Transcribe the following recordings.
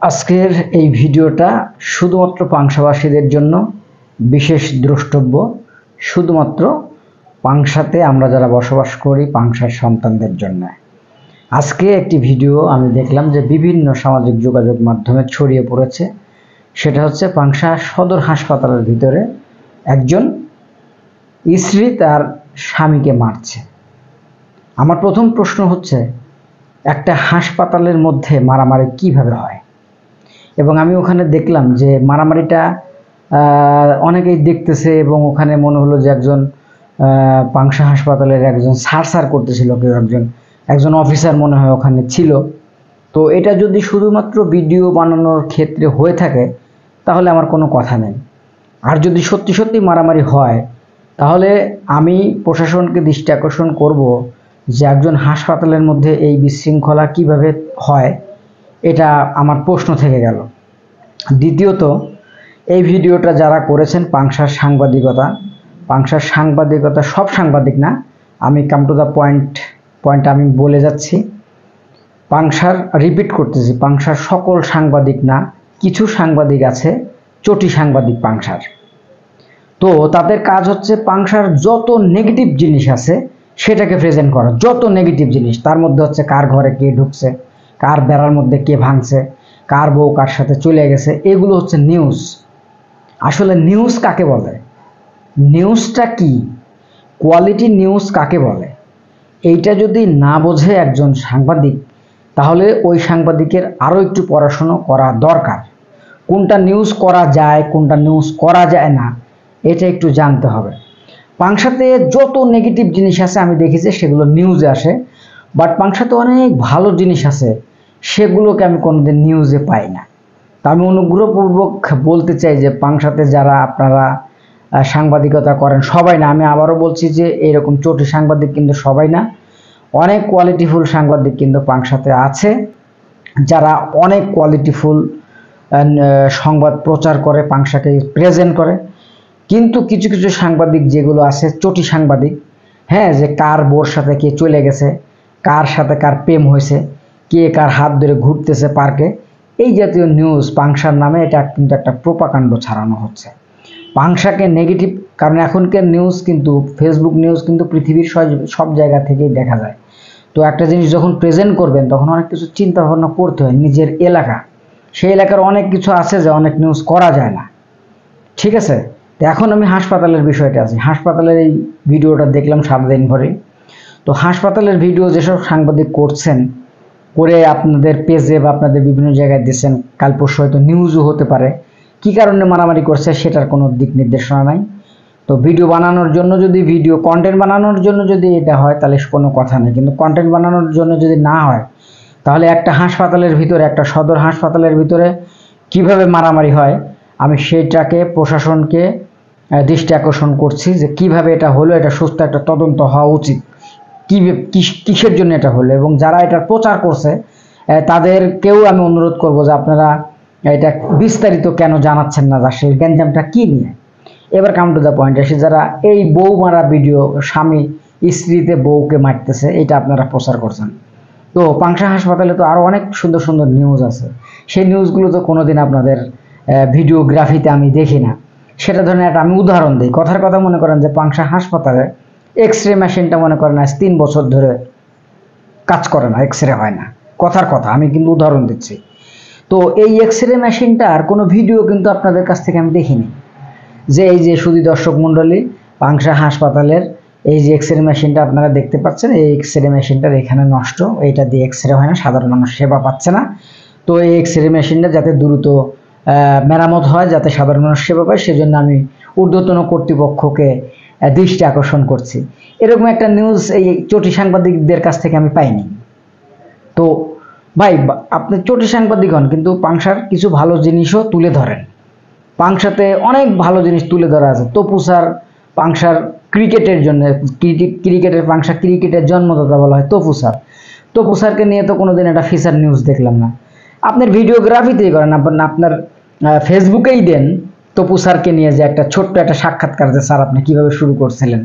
আজকের এই ভিডিওটা শুধুমাত্র পাংশাবাসীদের জন্য বিশেষ দ্রষ্টব্য, শুধুমাত্র পাংশাতে আমরা যারা বসবাস করি পাংশার সন্তানদের জন্য। আজকে একটি ভিডিও আমি দেখলাম যে বিভিন্ন সামাজিক যোগাযোগ মাধ্যমে ছড়িয়ে পড়েছে। সেটা হচ্ছে পাংশা সদর হাসপাতালের ভিতরে একজন স্ত্রী তার স্বামীকে মারছে। আমার প্রথম প্রশ্ন হচ্ছে, একটা হাসপাতালের মধ্যে মারামারি কিভাবে হয়? এবং আমি ওখানে দেখলাম যে মারামারিটা অনেকেই দেখতেছে এবং ওখানে মনে হলো যে একজন পাংশা হাসপাতালের একজন সার করতেছিল, কেউ একজন অফিসার মনে হয় ওখানে ছিল। তো এটা যদি শুধুমাত্র ভিডিও বানানোর ক্ষেত্রে হয়ে থাকে তাহলে আমার কোনো কথা নেই। আর যদি সত্যি সত্যি মারামারি হয় তাহলে আমি প্রশাসনকে দৃষ্টি আকর্ষণ করব যে একজন হাসপাতালের মধ্যে এই বিশৃঙ্খলা কিভাবে হয়, এটা আমার প্রশ্ন থেকে গেল। দ্বিতীয়ত, এই ভিডিওটা যারা করেছেন পাংশার সাংবাদিকতা সব সাংবাদিক না, আমি কাম টু দ্য পয়েন্ট আমি বলে যাচ্ছি। পাংশার রিপিট করতেছি, পাংশার সকল সাংবাদিক না, কিছু সাংবাদিক আছে চটি সাংবাদিক পাংশার। তো তাদের কাজ হচ্ছে পাংশার যত নেগেটিভ জিনিস আছে সেটাকে প্রেজেন্ট করা। যত নেগেটিভ জিনিস, তার মধ্যে হচ্ছে কার ঘরে কে ঢুকছে, কার বেড়ার মধ্যে কে ভাঙছে, কার বউ কার সাথে চলে গেছে, এগুলো হচ্ছে নিউজ। আসলে নিউজ কাকে বলে, নিউজটা কি, কোয়ালিটি নিউজ কাকে বলে, এইটা যদি না বোঝে একজন সাংবাদিক তাহলে ওই সাংবাদিকের আরও একটু পড়াশুনো করা দরকার। কোনটা নিউজ করা যায়, কোনটা নিউজ করা যায় না, এটা একটু জানতে হবে। পাংশাতে যত নেগেটিভ জিনিস আছে আমি দেখেছি সেগুলো নিউজে আসে, বাট পাংশাতে অনেক ভালো জিনিস আছে সেগুলোকে আমি কোনোদিন নিউজে পাই না। তা আমি অনুগ্রহপূর্বক বলতে চাই যে পাংশাতে যারা আপনারা সাংবাদিকতা করেন, সবাই না, আমি আবারও বলছি যে এরকম চটি সাংবাদিক কিন্তু সবাই না, অনেক কোয়ালিটিফুল সাংবাদিক কিন্তু পাংশাতে আছে যারা অনেক কোয়ালিটিফুল সংবাদ প্রচার করে, পাংশাকে প্রেজেন্ট করে। কিন্তু কিছু কিছু সাংবাদিক যেগুলো আছে চটি সাংবাদিক, হ্যাঁ, যে কার বোর সাথে কে চলে গেছে, কার সাথে কার প্রেম হয়েছে, কে কার হাত ধরে ঘুরতেছে পার্কে, এই জাতীয় নিউজ পাংশার নামে এটা কিন্তু একটা প্রোপাকাণ্ড ছাড়ানো হচ্ছে পাংশাকে নেগেটিভ। কারণ এখনকার নিউজ কিন্তু, ফেসবুক নিউজ কিন্তু পৃথিবীর সব জায়গা থেকেই দেখা যায়। তো একটা জিনিস যখন প্রেজেন্ট করবেন তখন অনেক কিছু চিন্তা ভাবনা করতে হয়। নিজের এলাকা, সেই এলাকার অনেক কিছু আছে যে অনেক নিউজ করা যায় না, ঠিক আছে? তো এখন আমি হাসপাতালের বিষয়টা আছি। হাসপাতালের এই ভিডিওটা দেখলাম সারাদিন ভরে। তো হাসপাতালের ভিডিও যেসব সাংবাদিক করছেন, করে আপনাদের পেজে বা আপনাদের বিভিন্ন জায়গায় দিচ্ছেন, কাল পরশু হয়তো নিউজও হতে পারে, কি কারণে মারামারি করছে সেটার কোনো দিক নির্দেশনা নাই। তো ভিডিও বানানোর জন্য যদি, ভিডিও কন্টেন্ট বানানোর জন্য যদি এটা হয় তাহলে কোনো কথা নেই, কিন্তু কন্টেন্ট বানানোর জন্য যদি না হয় তাহলে একটা হাসপাতালের ভিতরে, একটা সদর হাসপাতালের ভিতরে কিভাবে মারামারি হয় আমি সেটাকে প্রশাসনকে দৃষ্টি আকর্ষণ করছি যে কিভাবে এটা হলো, এটা সুস্থ একটা তদন্ত হওয়া উচিত, কিসের জন্য এটা হলো। এবং যারা এটা প্রচার করছে তাদেরকেও আমি অনুরোধ করব যে আপনারা এটা বিস্তারিত কেন জানাচ্ছেন না, সেই গ্যাঞ্জামটা কি নিয়ে। এবার কাম টু দ্য পয়েন্ট আসি, যারা এই বউ মারা ভিডিও, স্বামী স্ত্রীতে বউকে মারতেছে, এটা আপনারা প্রচার করছেন। তো পাংশা হাসপাতালে তো আরও অনেক সুন্দর সুন্দর নিউজ আছে, সেই নিউজগুলো তো কোনোদিন আপনাদের ভিডিওগ্রাফিতে আমি দেখি না। সেটা ধরেন একটা আমি উদাহরণ দিই, কথার কথা মনে করেন যে পাংশা হাসপাতালে এক্স রে মেশিনটা মনে করেন আজ 3 বছর ধরে কাজ করে না, এক্স রে হয় না, কথার কথা, আমি কিন্তু উদাহরণ দিচ্ছি। তো এই এক্স রে মেশিনটার কোনো ভিডিও কিন্তু আপনাদের কাছ থেকে আমি দেখিনি, যে এই যে সুধী দর্শক মণ্ডলী, পাংশা হাসপাতালের এই যে এক্স রে মেশিনটা আপনারা দেখতে পাচ্ছেন, এই এক্স রে মেশিনটার এখানে নষ্ট, এইটা দিয়ে এক্স রে হয় না, সাধারণ মানুষ সেবা পাচ্ছে না। তো এই এক্স রে মেশিনটা যাতে দ্রুত মেরামত হয়, যাতে সাধারণ মানুষ সেবা পায়, সেজন্য আমি ঊর্ধ্বতন কর্তৃপক্ষকে দৃষ্টি আকর্ষণ করছি। এরকম একটা নিউজ এই চটি সাংবাদিকদের কাছ থেকে আমি পাইনি। তো ভাই, আপনি চটি সাংবাদিক হন কিন্তু পাংশার কিছু ভালো জিনিসও তুলে ধরেন। পাংশাতে অনেক ভালো জিনিস তুলে ধরা আছে। তপু স্যার পাংশার ক্রিকেটের জন্য, পাংশা ক্রিকেটের জন্মদাতা বলা হয় তপু স্যার। তপু স্যারকে নিয়ে তো কোনোদিন একটা ফিচার নিউজ দেখলাম না। আপনার ভিডিওগ্রাফিতেই করেন, আপনার ফেসবুকেই দেন তপু স্যারকে নিয়ে যে একটা ছোট্ট একটা সাক্ষাৎকার, যে স্যার আপনি কীভাবে শুরু করছিলেন।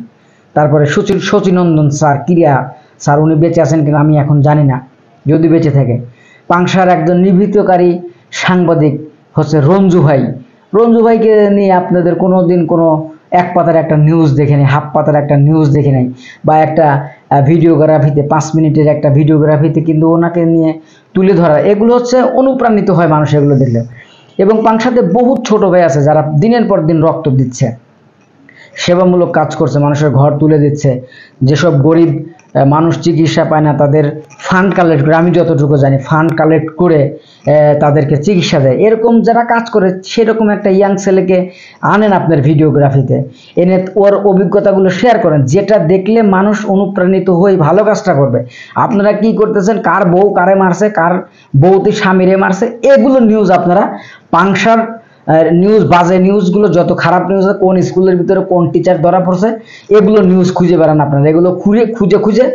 তারপরে শচীনন্দন স্যার, ক্রীড়া স্যার, উনি বেঁচে আছেন কিনা আমি এখন জানি না, যদি বেঁচে থাকে। পাংশার একজন নিভৃতকারী সাংবাদিক হচ্ছে রঞ্জু ভাই। রঞ্জু ভাইকে নিয়ে আপনাদের কোনোদিন কোনো এক পাতার একটা নিউজ দেখে নেই, হাফ পাতার একটা নিউজ দেখে নেই, বা একটা ভিডিওগ্রাফিতে 5 মিনিটের একটা ভিডিওগ্রাফিতে কিন্তু ওনাকে নিয়ে তুলে ধরা, এগুলো হচ্ছে অনুপ্রাণিত হয় মানুষ এগুলো দেখলে। এবং পাংশাতে বহুত ছোট ভাই আছে যারা দিনের পর দিন রক্ত দিচ্ছে, সেবামূলক কাজ করছে, মানুষের ঘর তুলে দিচ্ছে, যেসব গরিব মানুষ চিকিৎসা পায় না তাদের ফান্ড কালেক্ট করে, আমি যতটুকু জানি ফান্ড কালেক্ট করে তাদেরকে চিকিৎসা দেয়। এরকম যারা কাজ করে সেরকম একটা ইয়াং ছেলেকে আনেন আপনার ভিডিওগ্রাফিতে, এনে ওর অভিজ্ঞতাগুলো শেয়ার করেন, যেটা দেখলে মানুষ অনুপ্রাণিত হয়ে ভালো কাজটা করবে। আপনারা কি করতেছেন, কার বউ কারে মারছে, কার বউতে স্বামীরে মারছে, এগুলো নিউজ আপনারা পাংশার নিউজ, বাজে নিউজগুলো, যত খারাপ নিউজ, কোন স্কুলের ভিতরে কোন টিচার ধরা পড়ছে, এগুলো নিউজ খুঁজে বেড়ান আপনারা। এগুলো খুঁজে খুঁজে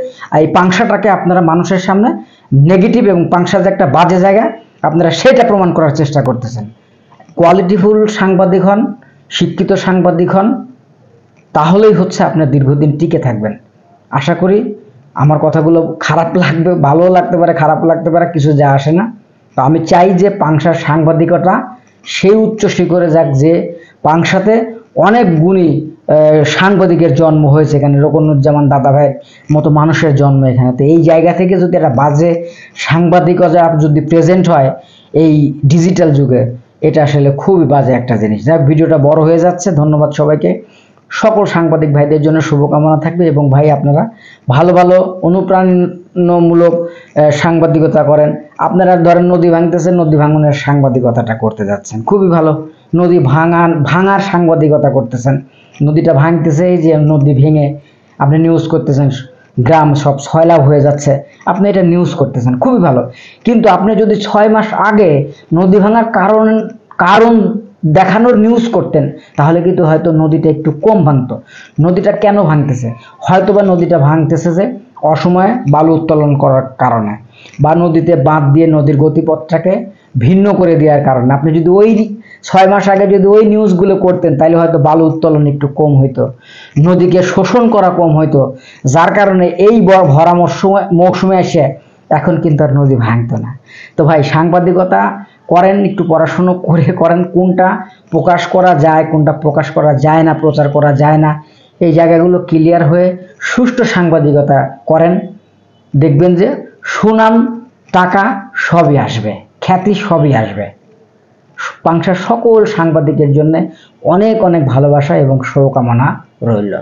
এই পাংশাটাকে আপনারা মানুষের সামনে নেগেটিভ এবং পাংশা যে একটা বাজে জায়গা আপনারা সেটা প্রমাণ করার চেষ্টা করতেছেন। কোয়ালিটিফুল সাংবাদিক হন, শিক্ষিত সাংবাদিক হন, তাহলেই হচ্ছে আপনার দীর্ঘদিন টিকে থাকবেন। আশা করি আমার কথাগুলো খারাপ লাগবে, ভালো লাগতে পারে, খারাপ লাগতে পারে, কিছু যা আসে না। তো আমি চাই যে পাংশার সাংবাদিকতা সেই উচ্চ শিখরে যাক, যে পাংশাতে অনেক গুণী সাংবাদিকের জন্ম হয়েছে, এখানে রোকনুজ্জামান দাদা ভাইয়ের মতো মানুষের জন্ম এখানে। তো এই জায়গা থেকে যদি একটা বাজে সাংবাদিকতা যদি প্রেজেন্ট হয় এই ডিজিটাল যুগে, এটা আসলে খুবই বাজে একটা জিনিস। যাক, ভিডিওটা বড় হয়ে যাচ্ছে। ধন্যবাদ সবাইকে। সকল সাংবাদিক ভাইদের জন্য শুভকামনা থাকবে। এবং ভাই আপনারা ভালো ভালো অনুপ্রাণমূলক সাংবাদিকতা করেন। আপনারা ধরেন নদী ভাঙতেছেন, নদী ভাঙনের সাংবাদিকতাটা করতে যাচ্ছেন, খুবই ভালো। নদী ভাঙার সাংবাদিকতা করতেছেন, নদীটা ভাঙতেছে, এই যে নদী ভেঙে আপনি নিউজ করতেছেন, গ্রাম সব সয়লাভ হয়ে যাচ্ছে, আপনি এটা নিউজ করতেছেন, খুবই ভালো। কিন্তু আপনি যদি 6 মাস আগে নদী ভাঙার কারণ দেখানোর নিউজ করতেন, তাহলে কিন্তু হয়তো নদীটা একটু কম ভাঙতো। নদীটা কেন ভাঙতেছে? হয়তোবা নদীটা ভাঙতেছে যে অসময়ে বালু উত্তোলন করার কারণে, বা নদীতে বাঁধ দিয়ে নদীর গতিপথটাকে ভিন্ন করে দেওয়ার কারণে। আপনি যদি ওই 6 মাস আগে যদি ওই নিউজগুলো করতেন, তাহলে হয়তো বালু উত্তোলন একটু কম হইতো, নদীকে শোষণ করা কম হইতো, যার কারণে এই ভরা মৌসুমে এসে এখন কিন্তু আর নদী ভাঙতো না। তো ভাই, সাংবাদিকতা করেন, একটু পড়াশুনো করে করেন, কোনটা প্রকাশ করা যায়, কোনটা প্রকাশ করা যায় না, প্রচার করা যায় না, এই জায়গাগুলো ক্লিয়ার হয়ে সুষ্ঠু সাংবাদিকতা করেন। দেখবেন যে সুনাম, টাকা সবই আসবে, খ্যাতি সবই আসবে। পাংশার সকল সাংবাদিকের জন্য অনেক অনেক ভালোবাসা এবং শুভকামনা রইল।